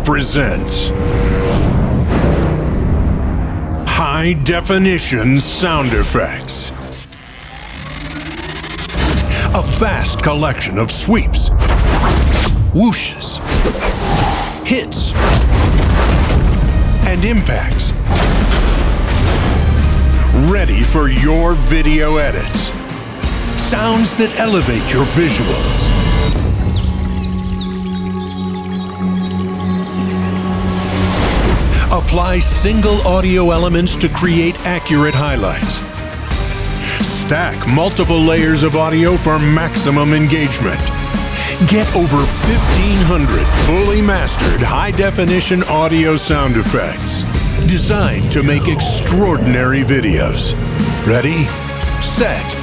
SoundFX presents High Definition Sound Effects. A vast collection of sweeps, whooshes, hits, and impacts. Ready for your video edits. Sounds that elevate your visuals. Apply single audio elements to create accurate highlights. Stack multiple layers of audio for maximum engagement. Get over 1,500 fully mastered high-definition audio sound effects designed to make extraordinary videos. Ready, set,